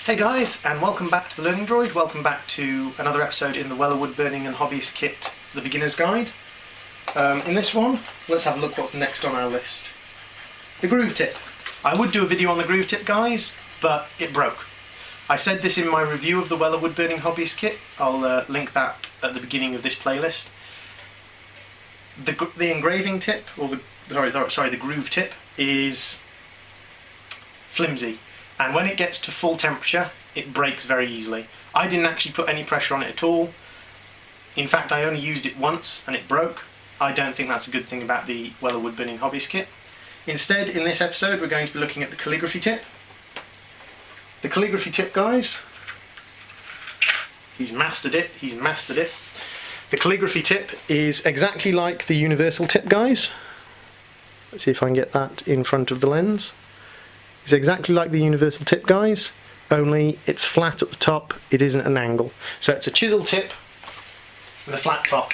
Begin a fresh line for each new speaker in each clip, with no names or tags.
Hey guys, and welcome back to the Learning Droid. Welcome back to another episode in the Weller Wood Burning and Hobbyist Kit, the Beginner's Guide. In this one, let's have a look what's next on our list. The groove tip. I would do a video on the groove tip, guys, but it broke. I said this in my review of the Weller Wood Burning Hobbyist Kit. I'll link that at the beginning of this playlist. The engraving tip, or the groove tip, is flimsy. And when it gets to full temperature, it breaks very easily. I didn't actually put any pressure on it at all. In fact, I only used it once and it broke. I don't think that's a good thing about the Weller Wood Burning Hobbyist Kit. Instead, in this episode, we're going to be looking at the calligraphy tip. The calligraphy tip, guys, he's mastered it. The calligraphy tip is exactly like the universal tip, guys. Let's see if I can get that in front of the lens. It's exactly like the universal tip, guys, only it's flat at the top, it isn't an angle. So it's a chisel tip with a flat top.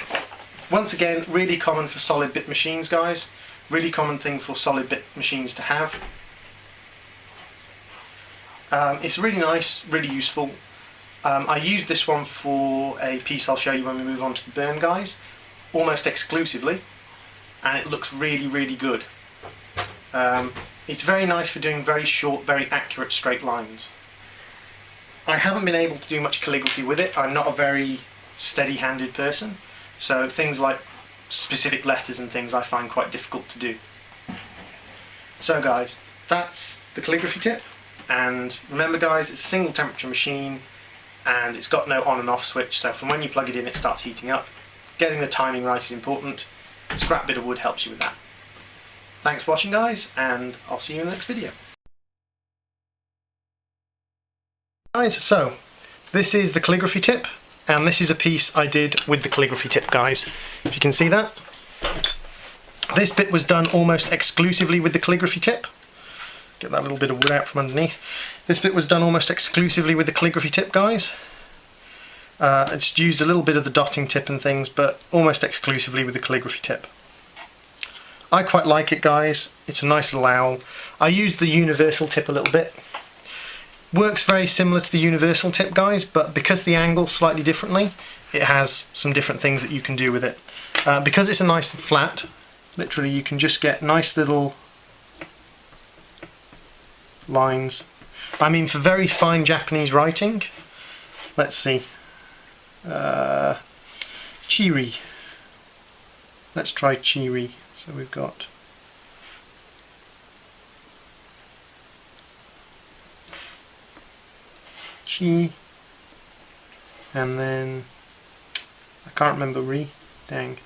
Once again, really common for solid bit machines, guys. Really common thing for solid bit machines to have. It's really nice, really useful. I used this one for a piece I'll show you when we move on to the burn, guys, almost exclusively, and it looks really, really good. It's very nice for doing very short, very accurate straight lines. I haven't been able to do much calligraphy with it. I'm not a very steady-handed person, so things like specific letters and things I find quite difficult to do. So guys, that's the calligraphy tip, and remember guys, it's a single temperature machine and it's got no on and off switch, so from when you plug it in it starts heating up. Getting the timing right is important. A scrap bit of wood helps you with that. Thanks for watching, guys, and I'll see you in the next video. Guys, so this is the calligraphy tip, and this is a piece I did with the calligraphy tip, guys. If you can see that. This bit was done almost exclusively with the calligraphy tip. Get that little bit of wood out from underneath. This bit was done almost exclusively with the calligraphy tip, guys. It's used a little bit of the dotting tip and things, but almost exclusively with the calligraphy tip. I quite like it, guys. It's a nice little owl. I used the universal tip a little bit. Works very similar to the universal tip, guys, but because the angle's slightly differently, it has some different things that you can do with it. Because it's a nice and flat, literally you can just get nice little lines. I mean, for very fine Japanese writing, let's see, chiri. Let's try chiri. So we've got chi, and then I can't remember ri, dang.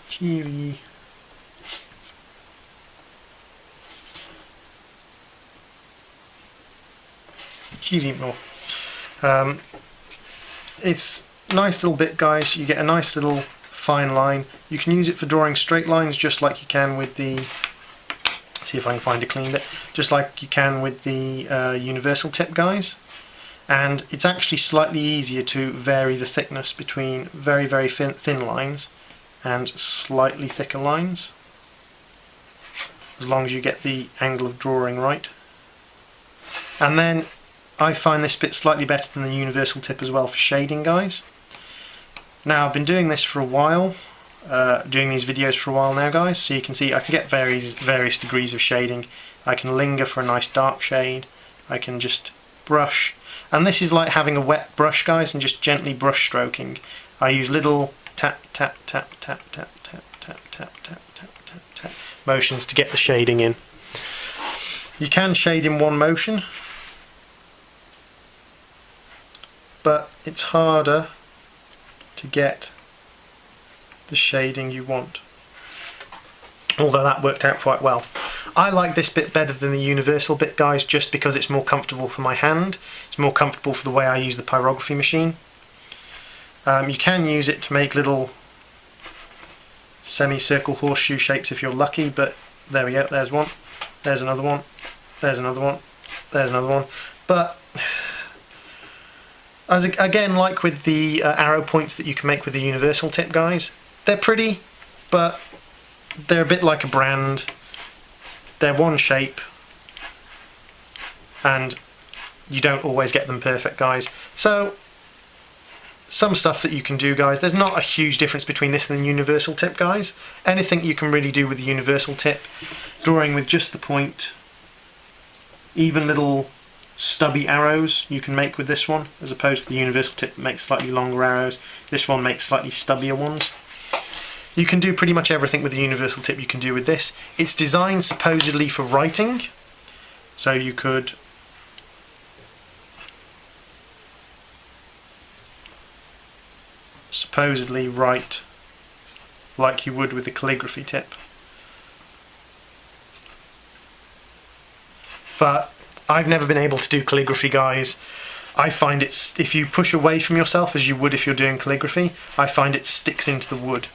Chiri. Chirimo. It's a nice little bit, guys. You get a nice little fine line. You can use it for drawing straight lines just like you can with the, see if I can find a clean bit, just like you can with the universal tip, guys. And it's actually slightly easier to vary the thickness between very, very thin lines and slightly thicker lines, as long as you get the angle of drawing right. And then I find this bit slightly better than the universal tip as well for shading, guys. Now, I've been doing this for a while, doing these videos for a while now, guys, so you can see I can get various degrees of shading. I can linger for a nice dark shade, I can just brush, and this is like having a wet brush, guys, and just gently brush stroking. I use little tap, tap, tap, tap, tap, tap, tap, tap, tap, tap, tap, tap motions to get the shading in. You can shade in one motion, but it's harder to get the shading you want, although that worked out quite well. I like this bit better than the universal bit, guys, just because it's more comfortable for my hand. It's more comfortable for the way I use the pyrography machine. You can use it to make little semicircle horseshoe shapes if you're lucky, but there we go, there's one, there's another one, there's another one, there's another one. But as again, like with the arrow points that you can make with the universal tip, guys, they're pretty, but they're a bit like a brand. They're one shape, and you don't always get them perfect, guys. So some stuff that you can do, guys. There's not a huge difference between this and the universal tip, guys. Anything you can really do with the universal tip, drawing with just the point, even little stubby arrows you can make with this one, as opposed to the universal tip that makes slightly longer arrows. This one makes slightly stubbier ones. You can do pretty much everything with the universal tip you can do with this. It's designed supposedly for writing, so you could supposedly write like you would with the calligraphy tip. But I've never been able to do calligraphy, guys. I find it's, if you push away from yourself as you would if you're doing calligraphy, I find it sticks into the wood.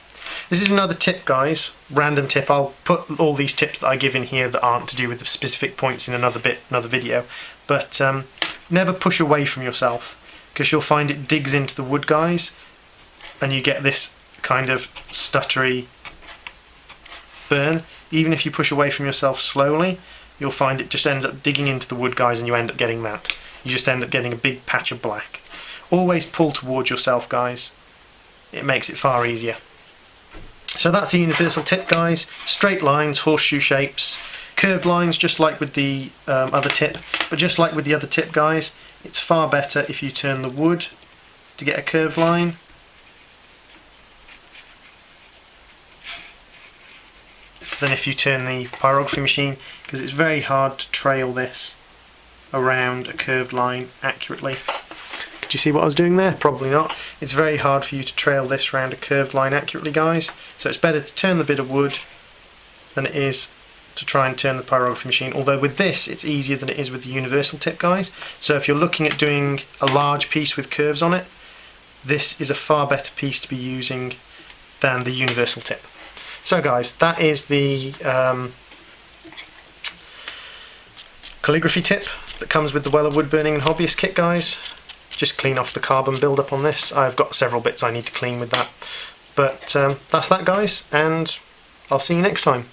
This is another tip, guys, random tip. I'll put all these tips that I give in here that aren't to do with the specific points in another video. But never push away from yourself, because you'll find it digs into the wood, guys, and you get this kind of stuttery burn. Even if you push away from yourself slowly, you'll find it just ends up digging into the wood, guys, and you end up getting that. You just end up getting a big patch of black. Always pull towards yourself, guys. It makes it far easier. So that's a universal tip, guys. Straight lines, horseshoe shapes, curved lines, just like with the other tip. But just like with the other tip, guys, it's far better if you turn the wood to get a curved line. Than if you turn the pyrography machine, because it's very hard to trail this around a curved line accurately. Did you see what I was doing there? Probably not. It's very hard for you to trail this around a curved line accurately, guys. So it's better to turn the bit of wood than it is to try and turn the pyrography machine. Although with this, it's easier than it is with the universal tip, guys. So if you're looking at doing a large piece with curves on it, this is a far better piece to be using than the universal tip. So guys, that is the calligraphy tip that comes with the Weller Wood Burning and Hobbyist kit, guys. Just clean off the carbon build-up on this. I've got several bits I need to clean with that. But that's that, guys, and I'll see you next time.